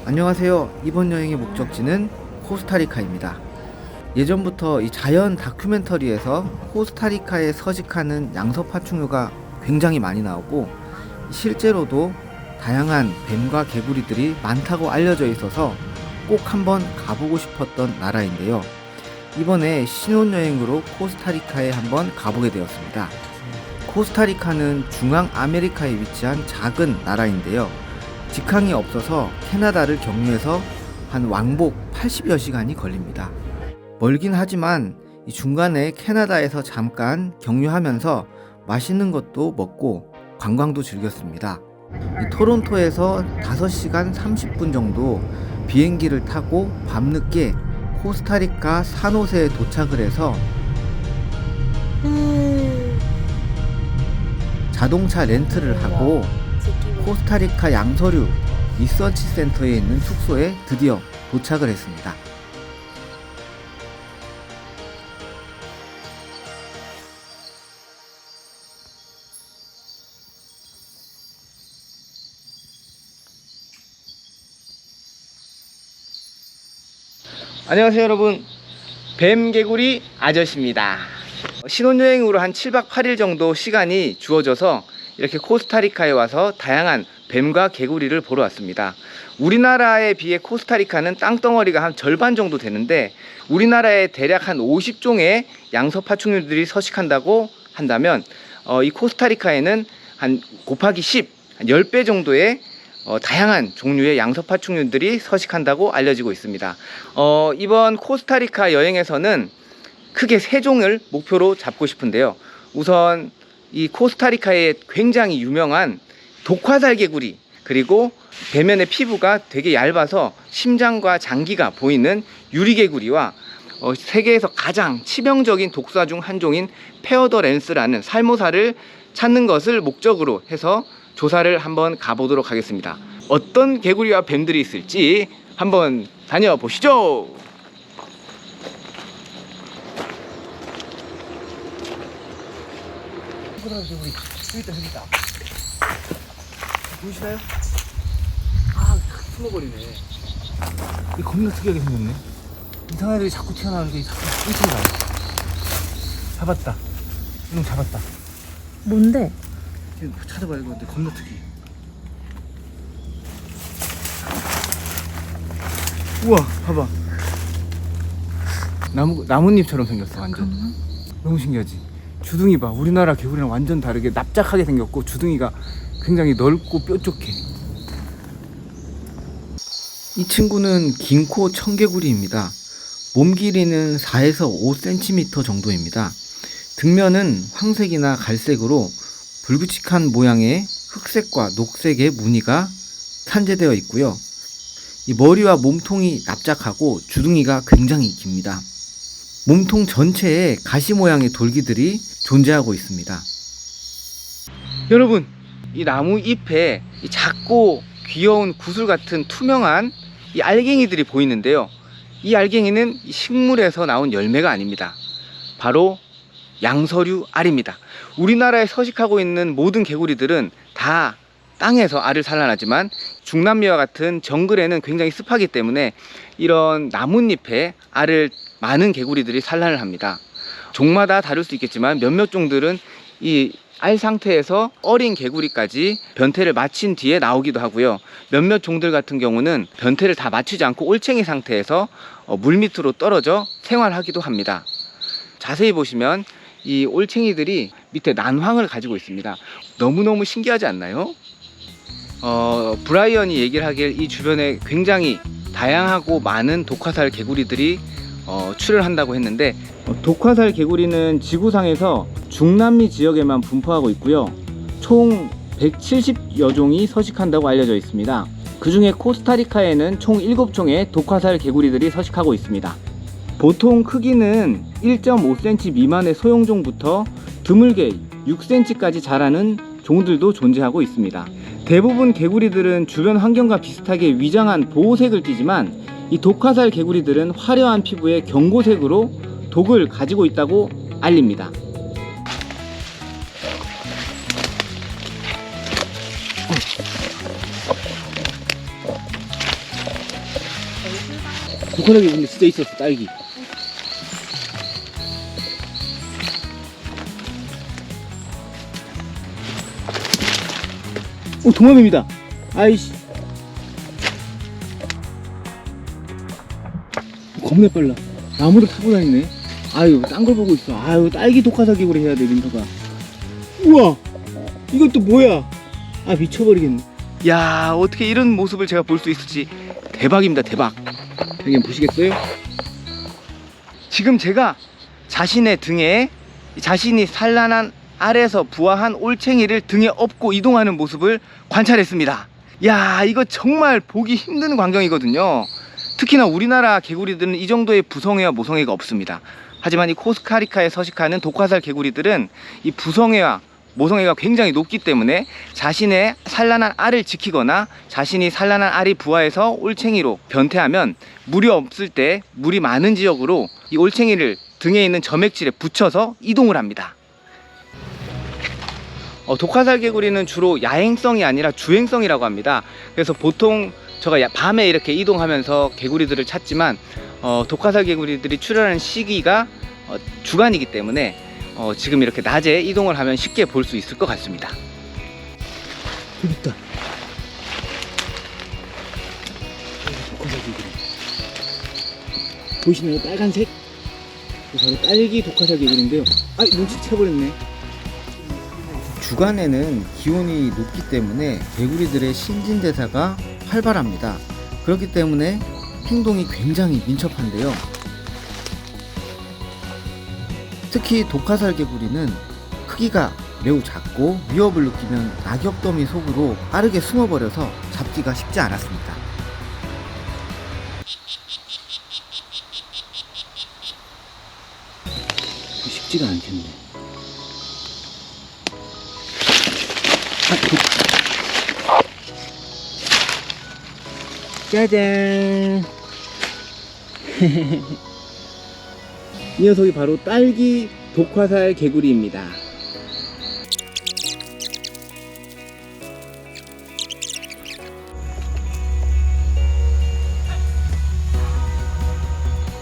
안녕하세요. 이번 여행의 목적지는 코스타리카입니다. 예전부터 이 자연 다큐멘터리에서 코스타리카에 서식하는 양서파충류가 굉장히 많이 나오고 실제로도 다양한 뱀과 개구리들이 많다고 알려져 있어서 꼭 한번 가보고 싶었던 나라인데요. 이번에 신혼여행으로 코스타리카에 한번 가보게 되었습니다. 코스타리카는 중앙아메리카에 위치한 작은 나라인데요. 직항이 없어서 캐나다를 경유해서 한 왕복 80여 시간이 걸립니다. 멀긴 하지만 이 중간에 캐나다에서 잠깐 경유하면서 맛있는 것도 먹고 관광도 즐겼습니다. 이 토론토에서 5시간 30분 정도 비행기를 타고 밤늦게 코스타리카 산호세에 도착을 해서 자동차 렌트를 하고 코스타리카 양서류 리서치 센터에 있는 숙소에 드디어 도착을 했습니다. 안녕하세요 여러분, 뱀개구리 아저씨입니다. 신혼여행으로 한 7박 8일 정도 시간이 주어져서 이렇게 코스타리카에 와서 다양한 뱀과 개구리를 보러 왔습니다. 우리나라에 비해 코스타리카는 땅덩어리가 한 절반 정도 되는데 우리나라에 대략 한 50종의 양서파충류들이 서식한다고 한다면 이 코스타리카에는 한 곱하기 10, 한 10배 정도의 다양한 종류의 양서파충류들이 서식한다고 알려지고 있습니다. 이번 코스타리카 여행에서는 크게 3종을 목표로 잡고 싶은데요. 우선 이 코스타리카의 굉장히 유명한 독화살 개구리, 그리고 배면의 피부가 되게 얇아서 심장과 장기가 보이는 유리개구리와 세계에서 가장 치명적인 독사 중 한 종인 페어더랜스라는 살모사를 찾는 것을 목적으로 해서 조사를 한번 가보도록 하겠습니다. 어떤 개구리와 뱀들이 있을지 한번 다녀보시죠. 여기 있다. 보이시나요? 아, 숨어버리네. 이게 겁나 특이하게 생겼네. 이상한 애들이 자꾸 튀어나오는 게 자꾸 삐치게 나와. 잡았다. 이놈 잡았다. 뭔데? 지금 찾아봐야 되는데 겁나 특이해. 우와, 봐봐. 나뭇잎처럼 생겼어, 완전. 너무 신기하지? 주둥이 봐. 우리나라 개구리랑 완전 다르게 납작하게 생겼고 주둥이가 굉장히 넓고 뾰족해. 이 친구는 긴코 청개구리입니다. 몸 길이는 4에서 5cm 정도입니다. 등면은 황색이나 갈색으로 불규칙한 모양의 흑색과 녹색의 무늬가 산재되어 있고요. 이 머리와 몸통이 납작하고 주둥이가 굉장히 깁니다. 몸통 전체에 가시 모양의 돌기들이 존재하고 있습니다. 여러분, 이 나무 잎에 이 작고 귀여운 구슬 같은 투명한 이 알갱이들이 보이는데요. 이 알갱이는 식물에서 나온 열매가 아닙니다. 바로 양서류 알입니다. 우리나라에 서식하고 있는 모든 개구리들은 다 땅에서 알을 산란하지만 중남미와 같은 정글에는 굉장히 습하기 때문에 이런 나뭇잎에 알을 많은 개구리들이 산란을 합니다. 종마다 다를 수 있겠지만 몇몇 종들은 이 알 상태에서 어린 개구리까지 변태를 마친 뒤에 나오기도 하고요. 몇몇 종들 같은 경우는 변태를 다 마치지 않고 올챙이 상태에서 물 밑으로 떨어져 생활하기도 합니다. 자세히 보시면 이 올챙이들이 밑에 난황을 가지고 있습니다. 너무너무 신기하지 않나요? 브라이언이 얘기를 하길 이 주변에 굉장히 다양하고 많은 독화살 개구리들이 출현한다고 했는데 독화살 개구리는 지구상에서 중남미 지역에만 분포하고 있고요. 총 170여 종이 서식한다고 알려져 있습니다. 그 중에 코스타리카에는 총 7종의 독화살 개구리들이 서식하고 있습니다. 보통 크기는 1.5cm 미만의 소형종부터 드물게 6cm까지 자라는 종들도 존재하고 있습니다. 대부분 개구리들은 주변 환경과 비슷하게 위장한 보호색을 띠지만 이 독화살 개구리들은 화려한 피부에 경고색으로 독을 가지고 있다고 알립니다. 독하다게 근데 진짜 있었어, 딸기. 오, 도마뱀이다. 아이씨. 겁나 빨라. 나무를 타고 다니네. 아유, 딴 걸 보고 있어. 아유, 딸기 독화살개구리 해야 돼, 민서가. 우와! 이건 또 뭐야? 아, 미쳐버리겠네. 야, 어떻게 이런 모습을 제가 볼 수 있을지 대박입니다, 대박. 여기 보시겠어요? 지금 제가 자신의 등에 자신이 산란한 알에서 부화한 올챙이를 등에 업고 이동하는 모습을 관찰했습니다. 야, 이거 정말 보기 힘든 광경이거든요. 특히나 우리나라 개구리들은 이 정도의 부성애와 모성애가 없습니다. 하지만 이 코스타리카에 서식하는 독화살 개구리들은 이 부성애와 모성애가 굉장히 높기 때문에 자신의 산란한 알을 지키거나 자신이 산란한 알이 부화해서 올챙이로 변태하면 물이 없을 때 물이 많은 지역으로 이 올챙이를 등에 있는 점액질에 붙여서 이동을 합니다. 독화살 개구리는 주로 야행성이 아니라 주행성이라고 합니다. 그래서 보통 제가 밤에 이렇게 이동하면서 개구리들을 찾지만 독화살 개구리들이 출현하는 시기가 주간이기 때문에 지금 이렇게 낮에 이동을 하면 쉽게 볼 수 있을 것 같습니다. 여기 있다. 독화살 개구리 보이시나요? 빨간색? 바로 딸기 독화살 개구리인데요. 아, 눈치채버렸네. 주간에는 기온이 높기 때문에 개구리들의 신진대사가 활발합니다. 그렇기 때문에 행동이 굉장히 민첩한데요. 특히 독화살 개구리는 크기가 매우 작고 위협을 느끼면 낙엽더미 속으로 빠르게 숨어버려서 잡기가 쉽지 않았습니다. 쉽지가 않겠네. 짜잔. 이 녀석이 바로 딸기 독화살 개구리입니다.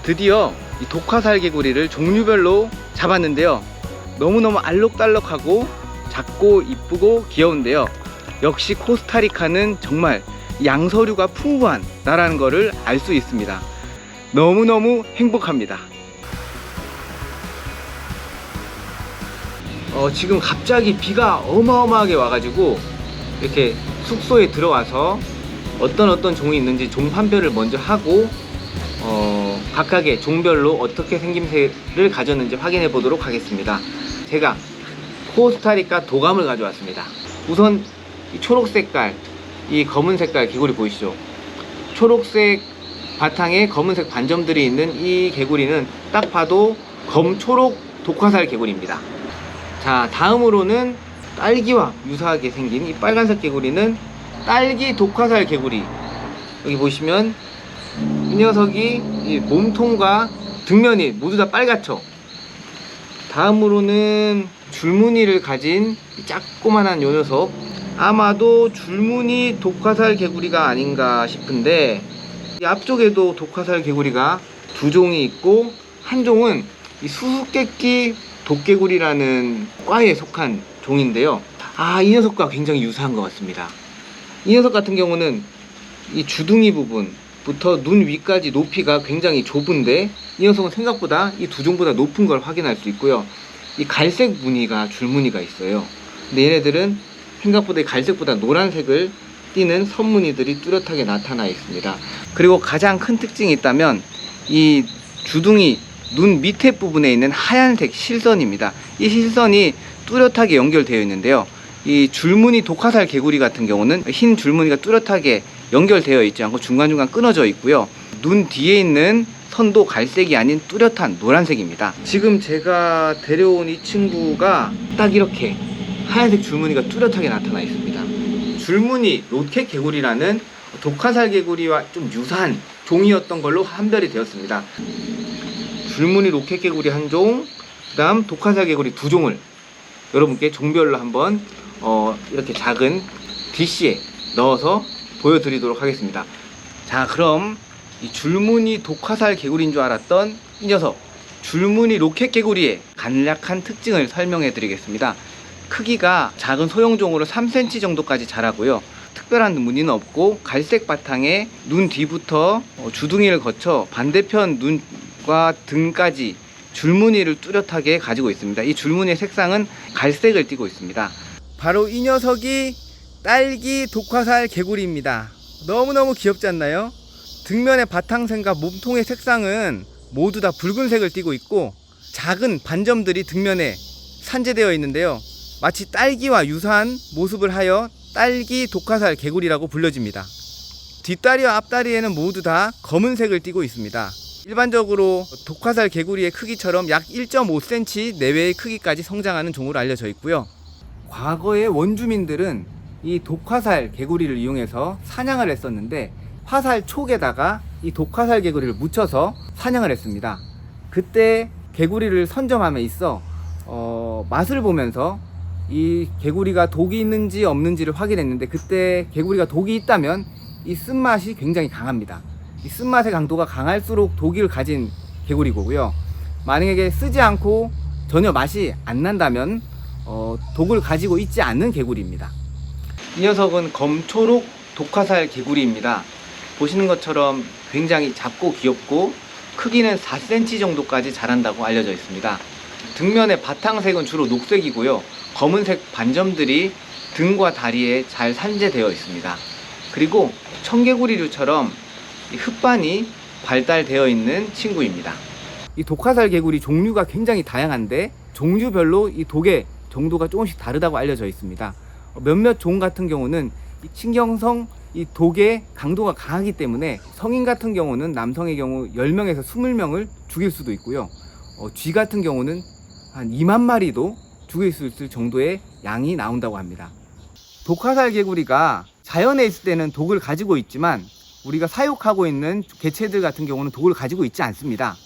드디어 이 독화살 개구리를 종류별로 잡았는데요. 너무너무 알록달록하고 작고 이쁘고 귀여운데요. 역시 코스타리카는 정말 양서류가 풍부한 나라는 것을 알 수 있습니다. 너무너무 행복합니다. 지금 갑자기 비가 어마어마하게 와가지고 이렇게 숙소에 들어와서 어떤 종이 있는지 종 판별을 먼저 하고 각각의 종별로 어떻게 생김새를 가졌는지 확인해 보도록 하겠습니다. 제가 코스타리카 도감을 가져왔습니다. 우선 이 초록 색깔, 이 검은 색깔 개구리 보이시죠? 초록색 바탕에 검은색 반점들이 있는 이 개구리는 딱 봐도 검초록 독화살 개구리입니다. 자, 다음으로는 딸기와 유사하게 생긴 이 빨간색 개구리는 딸기 독화살 개구리. 여기 보시면 이 녀석이 이 몸통과 등면이 모두 다 빨갛죠. 다음으로는 줄무늬를 가진 작고만한 요 녀석, 아마도 줄무늬 독화살 개구리가 아닌가 싶은데, 이 앞쪽에도 독화살 개구리가 두 종이 있고 한 종은 이 수수께끼 독개구리라는 과에 속한 종인데요. 이 녀석과 굉장히 유사한 것 같습니다. 이 녀석 같은 경우는 이 주둥이 부분부터 눈 위까지 높이가 굉장히 좁은데, 이 녀석은 생각보다 이 두 종보다 높은 걸 확인할 수 있고요. 이 갈색 무늬가 줄무늬가 있어요. 근데 얘네들은 생각보다 이 갈색보다 노란색을 띠는 선무늬들이 뚜렷하게 나타나 있습니다. 그리고 가장 큰 특징이 있다면 이 주둥이 눈 밑에 부분에 있는 하얀색 실선입니다. 이 실선이 뚜렷하게 연결되어 있는데요. 이 줄무늬 독화살 개구리 같은 경우는 흰 줄무늬가 뚜렷하게 연결되어 있지 않고 중간중간 끊어져 있고요. 눈 뒤에 있는 선도 갈색이 아닌 뚜렷한 노란색입니다. 지금 제가 데려온 이 친구가 딱 이렇게 하얀색 줄무늬가 뚜렷하게 나타나 있습니다. 줄무늬 로켓 개구리라는 독화살 개구리와 좀 유사한 종이었던 걸로 판별이 되었습니다. 줄무늬 로켓 개구리 한 종, 그 다음 독화살 개구리 두 종을 여러분께 종별로 한번 이렇게 작은 디시에 넣어서 보여드리도록 하겠습니다. 자, 그럼 이 줄무늬 독화살 개구리인 줄 알았던 이 녀석, 줄무늬 로켓 개구리의 간략한 특징을 설명해 드리겠습니다. 크기가 작은 소형종으로 3cm 정도까지 자라고요. 특별한 무늬는 없고 갈색 바탕에 눈 뒤부터 주둥이를 거쳐 반대편 눈과 등까지 줄무늬를 뚜렷하게 가지고 있습니다. 이 줄무늬의 색상은 갈색을 띠고 있습니다. 바로 이 녀석이 딸기 독화살 개구리입니다. 너무너무 귀엽지 않나요? 등면의 바탕색과 몸통의 색상은 모두 다 붉은색을 띠고 있고 작은 반점들이 등면에 산재되어 있는데요. 마치 딸기와 유사한 모습을 하여 딸기 독화살 개구리라고 불려집니다. 뒷다리와 앞다리에는 모두 다 검은색을 띠고 있습니다. 일반적으로 독화살 개구리의 크기처럼 약 1.5cm 내외의 크기까지 성장하는 종으로 알려져 있고요. 과거의 원주민들은 이 독화살 개구리를 이용해서 사냥을 했었는데 화살 촉에다가 이 독화살 개구리를 묻혀서 사냥을 했습니다. 그때 개구리를 선점함에 있어 맛을 보면서 이 개구리가 독이 있는지 없는지를 확인했는데, 그때 개구리가 독이 있다면 이 쓴맛이 굉장히 강합니다. 이 쓴맛의 강도가 강할수록 독을 가진 개구리고요. 만약에 쓰지 않고 전혀 맛이 안 난다면 독을 가지고 있지 않는 개구리입니다. 이 녀석은 검초록 독화살 개구리입니다. 보시는 것처럼 굉장히 작고 귀엽고 크기는 4cm 정도까지 자란다고 알려져 있습니다. 등면의 바탕색은 주로 녹색이고요. 검은색 반점들이 등과 다리에 잘 산재되어 있습니다. 그리고 청개구리류처럼 흙반이 발달되어 있는 친구입니다. 이 독화살 개구리 종류가 굉장히 다양한데 종류별로 이 독의 정도가 조금씩 다르다고 알려져 있습니다. 몇몇 종 같은 경우는 신경성 이 독의 강도가 강하기 때문에 성인 같은 경우는 남성의 경우 10명에서 20명을 죽일 수도 있고요. 쥐 같은 경우는 한 2만 마리도 죽일 수 있을 정도의 양이 나온다고 합니다. 독화살 개구리가 자연에 있을 때는 독을 가지고 있지만 우리가 사육하고 있는 개체들 같은 경우는 독을 가지고 있지 않습니다.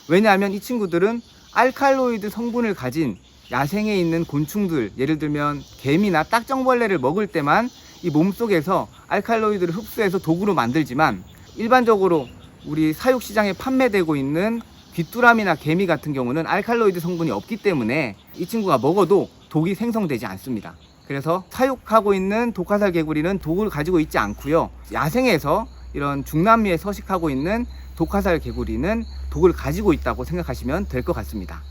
왜냐하면 이 친구들은 알칼로이드 성분을 가진 야생에 있는 곤충들, 예를 들면 개미나 딱정벌레를 먹을 때만 이 몸속에서 알칼로이드를 흡수해서 독으로 만들지만, 일반적으로 우리 사육시장에 판매되고 있는 귀뚜라미나 개미 같은 경우는 알칼로이드 성분이 없기 때문에 이 친구가 먹어도 독이 생성되지 않습니다. 그래서 사육하고 있는 독화살 개구리는 독을 가지고 있지 않고요. 야생에서 이런 중남미에 서식하고 있는 독화살 개구리는 독을 가지고 있다고 생각하시면 될 것 같습니다.